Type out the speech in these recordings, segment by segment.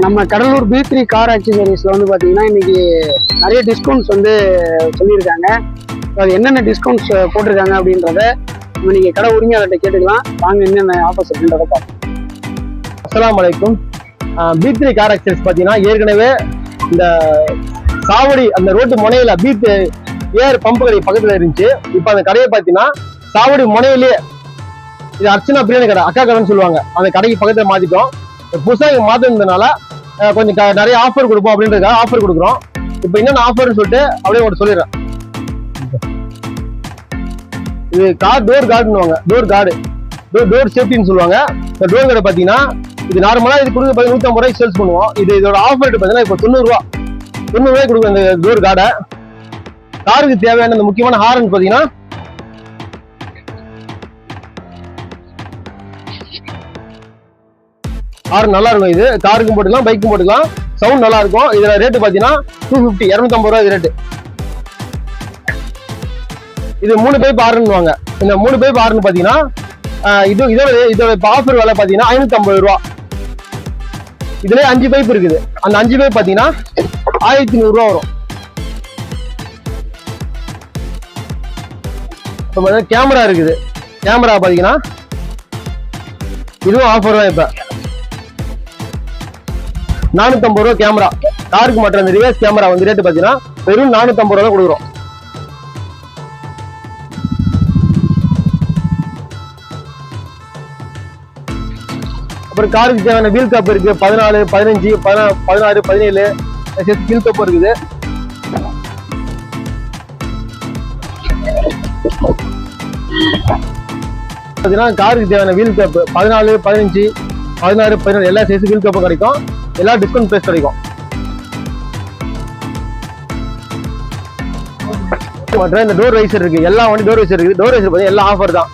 நம்ம Cuddalore B3 car ஆக்சசரிஸ்ல வந்து பாத்தீங்கன்னா இன்னைக்கு நிறைய டிஸ்கவுண்ட்ஸ் வந்து சொல்லியிருக்காங்க. அது என்னென்ன டிஸ்கவுண்ட்ஸ் போட்டிருக்காங்க அப்படின்றத நம்ம நீங்க கடை உரிமையாளர்கிட்ட கேட்டுக்கலாம். வாங்க என்னென்ன ஆஃபர்ஸ் அப்படின்றத பார்ப்போம். அஸ்ஸலாமு அலைக்கும். B3 கார் ஆக்சசரிஸ் பாத்தீங்கன்னா ஏற்கனவே இந்த சாவடி அந்த ரோட்டு முனையில பீட் ஏர் பம்பு கடை பக்கத்துல இருந்துச்சு. இப்ப அந்த கடையை பாத்தீங்கன்னா சாவடி முனையிலேயே இது அர்ச்சனா பிரியாணி கடை, அக்கா கடைன்னு சொல்லுவாங்க, அந்த கடைக்கு பக்கத்துல மாத்திட்டோம். புதுசாக மாத்தினதுனால கொஞ்சம் நிறைய ஆஃபர் கொடுப்போம் அப்படின்றதுக்காக ஆஃபர் கொடுக்குறோம். இப்போ என்னென்ன ஆஃபர்னு சொல்லிட்டு அப்படியே உங்களுக்கு சொல்லிடுறேன். இது கார் டோர் கார்டுன்னு டோர் கார்டு, டோர் சேஃப்டின்னு சொல்லுவாங்க. இந்த டோர் கார்டை பார்த்தீங்கன்னா இது நார்மலாக இது கொடுக்க 150 ரூபாய்க்கு சேல்ஸ் பண்ணுவோம். இதோட ஆஃபர் ரேட் பார்த்தீங்கன்னா இப்போ 90 ரூபாய்க்கு கொடுக்கும் இந்த டோர் கார்டை. காருக்கு தேவையான இந்த முக்கியமான ஹாரன் பார்த்தீங்கன்னா ஹாரன் நல்லா இருக்கும். இது காருக்கும் போட்டுக்கலாம், பைக்கும் போட்டுக்கலாம், சவுண்ட் நல்லா இருக்கும். இதுல ரேட்டு பாத்தீங்கன்னா 250, 250 ரூபாய் இது ரேட்டு. இது 3 பைப் ஹாரன்வாங்க. இந்த 3 பைப் ஹாரன் பாத்தீங்கன்னா இதோட ஆஃபர் விலை பாத்தீங்கன்னா 550 ரூபா. இதுல 5 பைப் இருக்குது. அந்த 5 பைப் பாத்தீங்கன்னா 1100 ரூபா வரும். கேமரா இருக்குது. கேமரா பாத்தீங்கன்னா இதுவும் ஆஃபர் தான். இப்ப 450 ரூபா கேமரா. காருக்கு மட்டும் அந்த ரிவர்ஸ் கேமரா வந்து ரேட்டு பாத்தீங்கன்னா வெறும் 450 ரூபா தான் கொடுக்குறோம். அப்புறம் காருக்கு தேவையான வீல் கப் இருக்கு. 14, 15, 16, 17 வீல் கப் இருக்குது. காருக்கு தேவையான வீல் கப் 14, 15, 16, 17 எல்லா சைஸ் வீல் கப்பும் கிடைக்கும். எல்லா டிஸ்கவுண்ட் பிரைஸ் கிடைக்கும். இந்த டோர் வைசர் இருக்கு. எல்லா வண்டி டோர் வைசர் இருக்குது. டோர் வைசர் பார்த்தீங்கன்னா எல்லா ஆஃபர் தான்.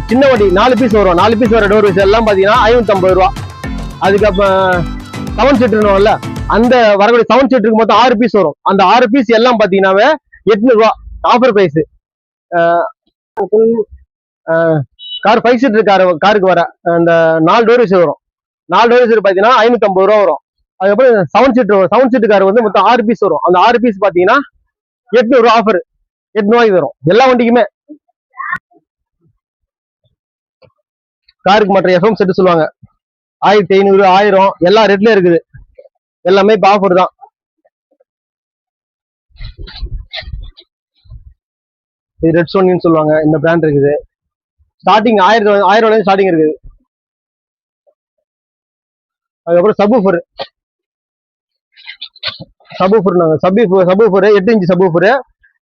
சின்ன வண்டி 4 பீஸ் வரும். 4 பீஸ் வர டோர் வைசர் எல்லாம் பார்த்தீங்கன்னா 550 ரூபா. அதுக்கப்புறம் 7 சீட்டர்ல அந்த வரக்கூடிய 7 சீட்டருக்கு மொத்தம் 6 பீஸ் வரும். அந்த 6 பீஸ் எல்லாம் பார்த்தீங்கன்னாவே 800 ரூபா ஆஃபர் பிரைஸ். கார் 5 சீட்டர் காருக்கு வர அந்த 4 டோர் வைசர் வரும். 4 டோர் வைசர் பார்த்தீங்கன்னா 550 ரூபா வரும். அதுக்கப்புறம் 7 சீட்டு கார் வந்து மொத்தம் 6 பீஸ் வரும். அந்த 6 பீஸ் பார்த்தீங்கன்னா 800 ரூபா ஆஃபர். 800 ரூபாய்க்கு வரும் எல்லா வண்டிக்குமே. காருக்கு மற்ற FM செட்டு சொல்லுவாங்க 1500, 1000 எல்லா ரேட்லயும் இருக்குது. எல்லாமே இப்போ ஆஃபர் தான். இது ரெட் சோனின்னு சொல்லுவாங்க. இந்த பிராண்ட் இருக்குது. ஸ்டார்டிங் 1000 ஸ்டார்டிங் இருக்குது. அதுக்கப்புறம் சப்வூஃபர் நாங்க சப்வூஃபர் 8 இன்ச் சப்வூஃபர்.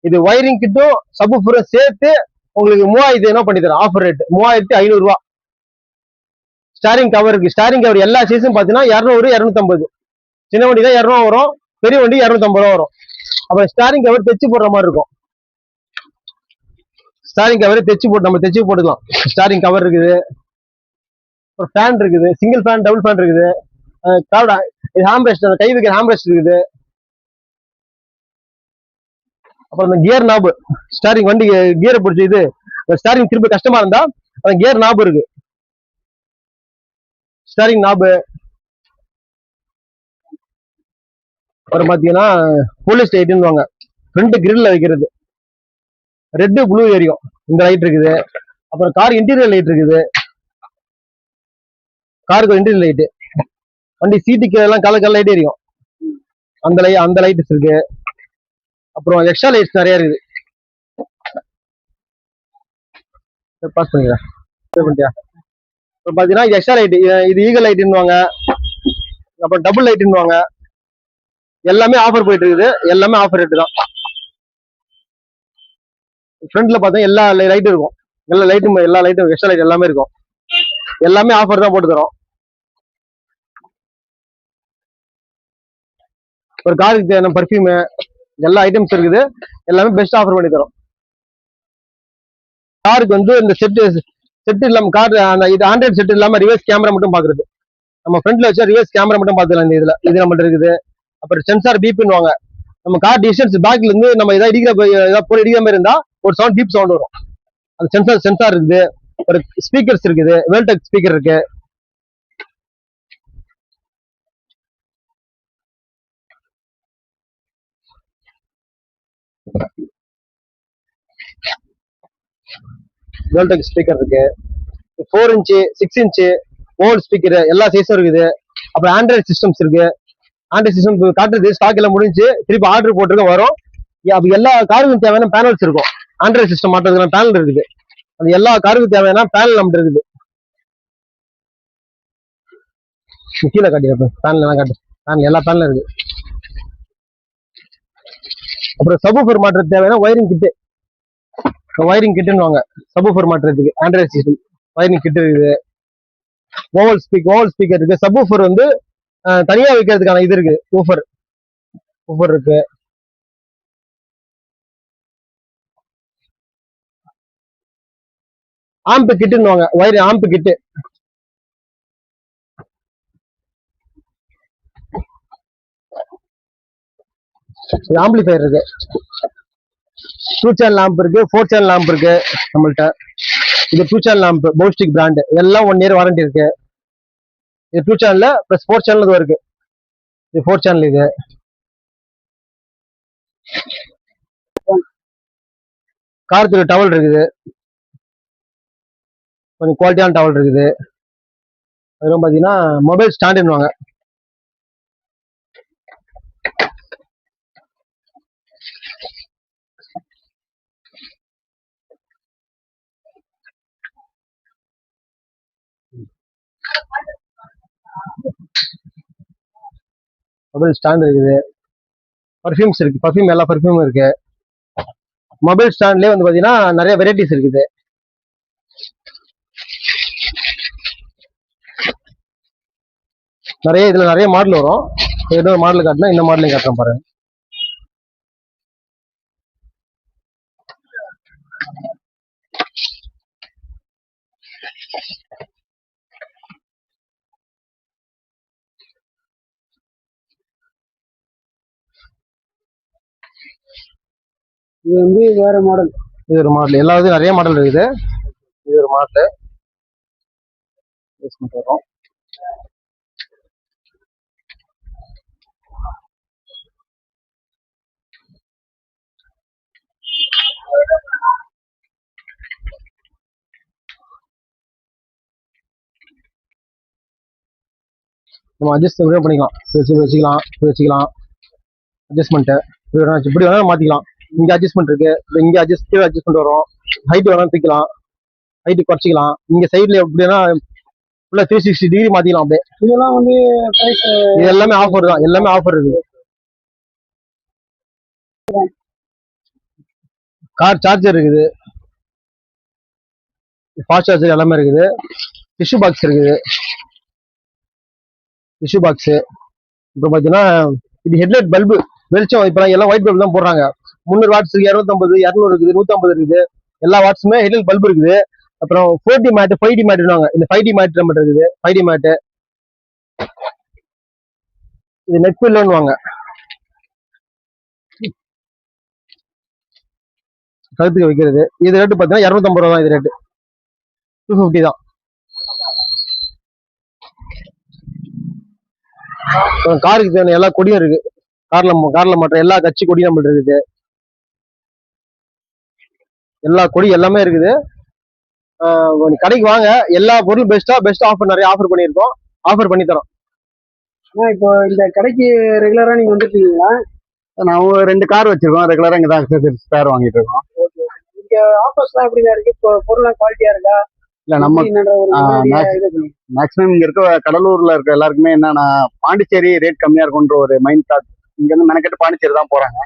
இது வயரிங் கிட்டும் சப்வூஃபரும் சேர்த்து உங்களுக்கு 3000 பண்ணி தரோம். ஆஃபர் ரேட் 3500 ரூபா. ஸ்டாரிங் கவர் இருக்கு. ஸ்டாரிங் கவர் எல்லா சைஸும் பாத்தீங்கன்னா 200, 250. சின்ன வண்டி தான் 200 வரும், பெரிய வண்டி 250 ரூபா வரும். அப்புறம் ஸ்டாரிங் கவர் தைச்சு போடுற மாதிரி இருக்கும். ஸ்டாரிங் கவர் நம்ம தைச்சு போட்டுக்கலாம். ஸ்டாரிங் கவர் இருக்குது. அப்புறம் ஃபேன் இருக்குது. சிங்கிள் ஃபேன், டபுள் ஃபேன் இருக்குது. ஹேம்ரெஸ்ட், கை வைக்கிற ஹேம்ரெஸ்ட் இருக்குது. அப்புறம் இந்த கியர் நாபு, ஸ்டாரிங் வண்டி கியரை பிடிச்சி இது ஸ்டாரிங் திரும்ப கஷ்டமா இருந்தா அந்த கியர் நாபு இருக்கு. Steering knob. அப்புறம் பாத்தீங்கன்னா போலீஸ் லைட்னுவாங்க, ஃப்ரண்ட் கிரில்ல வைக்கிறது. ரெட்டு ப்ளூ எரியும். இந்த லைட் இருக்குது. அப்புறம் கார் இன்டீரியர் லைட் இருக்குது. காருக்கு இன்டீரியர் லைட்டு. வண்டி சீட்டுக்கு எல்லாம் கலர் லைட் எரியும். அந்த லைட்ஸ் இருக்கு. அப்புறம் எக்ஸ்ட்ரா லைட்ஸ் நிறைய இருக்குது. பாஸ் பண்ணிக்கிறேன். அப்புறம் பாத்தீங்கன்னா எக்ஸ்ட்ரா லைட், இது ஈகல் லைட்னுவாங்க, அப்புறம் டபுள் லைட்னுவாங்க. எல்லாமே ஆஃபர் போயிட்டு இருக்குது. எல்லாமே ஆஃபர் ரேட்டு தான். ஃப்ரண்ட்ல பார்த்தா எல்லா லைட்டும் இருக்கும். எல்லா லைட்டும் எக்ஸ்ட்ரா லைட் எல்லாமே இருக்கும். எல்லாமே ஆஃபர் தான் போட்டு தரோம். ஒரு காருக்கு தேவையான பர்ஃபியூம் எல்லா ஐட்டம்ஸ் இருக்குது. எல்லாமே பெஸ்ட் ஆஃபர் பண்ணி தரோம். காருக்கு வந்து இந்த செட் இல்லாம கார் அந்த இது ஆண்ட்ராய்டு செட் இல்லாம ரிவர்ஸ் கேமரா மட்டும் பாக்குறது. நம்ம ஃப்ரண்ட்ல வச்சா ரிவர்ஸ் கேமரா மட்டும் பாத்துக்கலாம். இது நம்மகிட்ட இருக்குது. அப்புறம் சென்சார் பீப்னுவாங்க. நம்ம கார் டிஸ்டன்ஸ் பேக்ல இருந்து நம்ம ஏதாவது இடிக்கிற மாதிரி இருந்தா ஒரு சவுண்ட் பீப் சவுண்ட் வரும். அந்த சென்சார் இருக்குது. ஒரு ஸ்பீக்கர்ஸ் இருக்குது. வேல்டெக் ஸ்பீக்கர் இருக்கு. டெக் ஸ்பீக்கர் இருக்கு, 4 இன்ச்சு 6 இன்ச்சு ஓல்ட் ஸ்பீக்கர் எல்லா சைஸும் இருக்குது. அப்புறம் ஆண்ட்ராய்டு சிஸ்டம்ஸ் இருக்கு. ஆண்ட்ராய்டு சிஸ்டம் காட்டுறது ஸ்டாக் எல்லாம் முடிஞ்சு திருப்பி ஆர்டர் போட்டுருக்க வரும். அப்படி எல்லா காருக்கும் தேவையான பேனல்ஸ் இருக்கும். ஆண்ட்ராய்டு சிஸ்டம் மாட்டுறதுக்கு பேனல் இருக்குது. அது எல்லா காருக்கும் தேவையான பேனல் நம்ம இருக்குது. கீழே காட்டிடுறது பேனல் எல்லாம் காட்டு, பேனல் எல்லா பேனலும் இருக்கு. அப்புறம் சப்வூஃபர் மாட்டுறது தேவையான ஒயரிங் கிட்டுன்னு வாங்க. சப்வூஃபர் மாட்டுறதுக்கு ஆண்ட்ராய்டு சிஸ்டம் ஒயரிங் கிட் இருக்குது. ஓவல் ஸ்பீக்கர் இருக்கு. சப்வூஃபர் வந்து தனியா வைக்கிறதுக்கான இது இருக்கு. ஊஃபர் இருக்கு. ஆம்பு கிட்டுன்னு வாங்க, ஒயர் ஆம்பு கிட்டு. ஆம்பிளிஃபயர் இருக்கு. 2 சேனல் லாம்ப் இருக்கு, 4 சேனல் லாம்ப் இருக்கு நம்மள்ட்ட. இது 2 சேனல் லாம்ப், பௌஸ்டிக் பிராண்ட். எல்லாம் 1 இயர் வாரண்டி இருக்கு. இது 2 சேனல்ல பிளஸ் 4 சேனல் இதுவும் இருக்கு. இது 4 சேனல். இது கார்த்துக்கு டவல் இருக்குது, கொஞ்சம் குவாலிட்டியான டவல் இருக்குது. அதுவும் பாத்தீங்கன்னா மொபைல் ஸ்டாண்டுன்னு வாங்க. மொபைல் ஸ்டாண்ட் இருக்குது. பர்ஃப்யூம்ஸ் இருக்கு, எல்லா பர்ஃப்யூமும் இருக்கு. மொபைல் ஸ்டாண்ட்லயே வந்து பாத்தீங்கன்னா நிறைய வெரைட்டிஸ் இருக்குது. இதுல நிறைய மாடல் வரும். ஏதோ மாடல் காட்டினா இந்த மாடலையும் காட்டுறேன் பாருங்க. இது வந்து வேற மாடல். இது ஒரு மாடல். எல்லாத்துக்கும் நிறைய மாடல் இருக்குது. இது ஒரு மாடல் வரும். நம்ம அட்ஜஸ்ட் பண்ணிக்கலாம். வச்சுக்கலாம் அட்ஜஸ்ட்மெண்ட். இப்படி வேணாலும் மாத்திக்கலாம். இங்க அட்ஜஸ்ட்மெண்ட் இருக்கு. இங்க அட்ஜஸ்ட்மெண்ட் வரும். ஹைட் வேணாலும் தூக்கலாம், ஹைட் குறைச்சிக்கலாம். இங்க சைட்ல எப்படின்னா ஃபுல்லா 360 டிகிரி மாத்திக்கலாம். அப்படியே இதெல்லாம் வந்து இது எல்லாமே ஆஃபர் தான். எல்லாமே ஆஃபர் இருக்குது. கார் சார்ஜர் இருக்குது, ஃபாஸ்ட் சார்ஜர் எல்லாமே இருக்குது. டிஷ்யூ பாக்ஸ் இருக்குது. அப்புறம் பாத்தீங்கன்னா இது ஹெட்லைட் பல்பு வெளிச்சம். இப்ப எல்லாம் ஒயிட் பல்பு தான் போடுறாங்க. 300 வாட்ஸ், 250, 200 இருக்குது, 150 இருக்குது. எல்லா வாட்ஸுமே ஹெட்லைட் பல்பு இருக்குது. அப்புறம் 4D மேட், 5D மேட்னுவாங்க. இந்த 5D மேட் நம்ம இருக்குது. 5D mat. இது நெக் பில்லோன்னு வாங்க, கழுத்துக்கு வைக்கிறது. இது ரேட்டு பாத்தீங்கன்னா 250 ரூபா தான். இது ரேட்டு 250 தான். காருக்கு தேவையான எல்லா கொடியும் இருக்கு. கார்ல மாற்ற எல்லா கட்சி கொடியும் நம்மள்ட்ட இருக்குது. எல்லா கொடி எல்லாமே இருக்குது. கடைக்கு வாங்க, எல்லா பொருளும் பெஸ்ட் ஆஃபர், நிறைய ஆஃபர் பண்ணியிருக்கோம். ஆஃபர் பண்ணி தரோம். இப்போ இந்த கடைக்கு ரெகுலரா நீங்க வந்துருக்கீங்களா? நான் 2 கார் வச்சிருக்கோம். ரெகுலரா இங்க தான் அக்சசரிஸ் ஸ்பேர் வாங்கிட்டு இருக்கோம். இங்க ஆஃபர்ஸ்லாம் எப்படிங்க இருக்கு? இப்போ பொருள்லாம் குவாலிட்டியா இருக்கா? இல்ல நம்ம மேக்ஸிமம் இங்க இருக்க கடலூர்ல இருக்க எல்லாருக்குமே என்னன்னா பாண்டிச்சேரி ரேட் கம்மியா இருக்கும்ன்ற ஒரு மைண்ட் தாட். இங்க இருந்து மெனக்கெட்டு பாண்டிச்சேரி தான் போறாங்க.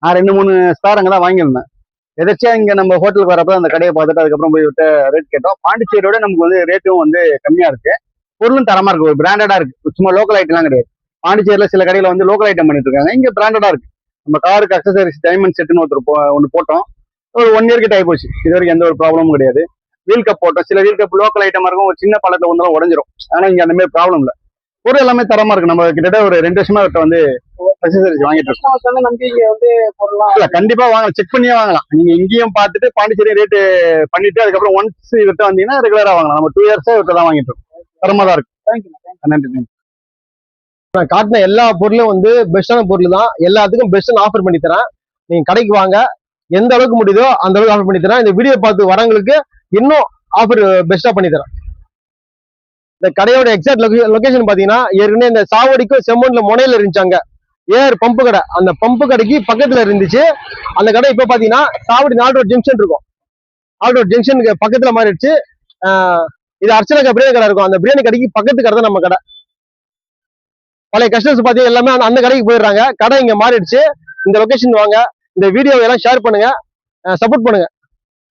நான் 2-3 ஸ்பேர் அங்கதான் வாங்கியிருந்தேன். எதாச்சியா இங்க நம்ம ஹோட்டலுக்கு வரப்ப அந்த கடையை பார்த்துட்டு அதுக்கப்புறம் போய் விட்டு ரேட் கேட்டோம். பாண்டிச்சேரியோட நமக்கு வந்து ரேட்டும் வந்து கம்மியா இருக்கு. பொருளும் தரமா இருக்கு, ஒரு பிராண்டடா இருக்கு. சும்மா லோக்கல் ஐட்டம்லாம் கிடையாது. பாண்டிச்சேரியில சில கடையில வந்து லோக்கல் ஐட்டம் பண்ணிட்டு இருக்காங்க. இங்க பிராண்டடா இருக்கு. நம்ம காருக்கு அக்சசரிஸ் டைமண்ட் செட்னு ஒன்று போட்டோம். ஒரு 1 இயர் கிட்ட ஆகி போச்சு. இது வரைக்கும் எந்த ஒரு ப்ராப்ளமும் கிடையாது. வீல் கப் போட்டோம். சில வீல் கப் லோக்கல் ஐட்டமா இருக்கும், ஒரு சின்ன பழத்தை ஒன்றும் உடஞ்சிரும். ஆனா இங்க அந்த மாதிரி ப்ராப்ளம் இல்லை. பொருள் எல்லாமே தரமா இருக்கு. நம்ம கிட்டத்தட்ட ஒரு 2 வருஷமா கிட்ட வந்து அக்சசரிஸ் வாங்கிட்டு இருக்கோம். நம்பி இங்க வந்து பொருள்லாம் இல்ல கண்டிப்பா வாங்கலாம், செக் பண்ணியே வாங்கலாம். நீங்க இங்கேயும் பார்த்துட்டு பாண்டிச்சேரி ரேட்டு பண்ணிட்டு அதுக்கப்புறம் ஒன்ஸ் இவர்கிட்ட வந்தீங்கன்னா ரெகுலரா வாங்கலாம். நம்ம 2 இயர்ஸா இவர்கிட்ட தான் வாங்கிட்டு இருக்கோம். தரமா தான் இருக்கு. நன்றி. நான் காட்டின எல்லா பொருளும் வந்து பெஸ்டான பொருள் தான். எல்லாத்துக்கும் பெஸ்ட் ஆஃபர் பண்ணி தரேன். நீங்க கடைக்கு வாங்க, எந்த அளவுக்கு முடியுதோ அந்த அளவுக்கு ஆஃபர் பண்ணி தரேன். இந்த வீடியோ பார்த்து வரவங்களுக்கு இன்னும் ஆஃபர் பெஸ்டா பண்ணி தரேன். இந்த கடையோட எக்ஸாக்ட் லொகேஷன் பாத்தீங்கன்னா ஏற்கனவே இந்த சாவடிக்கும் செம்மண்ல முனையில இருந்துச்சாங்க ஏர் பம்பு கடை. அந்த பம்பு கடைக்கு பக்கத்துல இருந்துச்சு அந்த கடை. இப்ப பாத்தீங்கன்னா சாவடி நாலு ஜங்ஷன் இருக்கும், நாலு ஜங்ஷனுக்கு பக்கத்துல மாறிடுச்சு. இது அர்ச்சனா பிரியாணி கடை இருக்கும், அந்த பிரியாணி கடைக்கு பக்கத்து கடை தான் நம்ம கடை. பழைய கஸ்டமர்ஸ் பாத்தீங்கன்னா எல்லாமே அந்த கடைக்கு போயிடுறாங்க. கடை இங்க மாறிடுச்சு. இந்த லொகேஷன் வாங்க, இந்த வீடியோ எல்லாம் ஷேர் பண்ணுங்க, சப்போர்ட் பண்ணுங்க.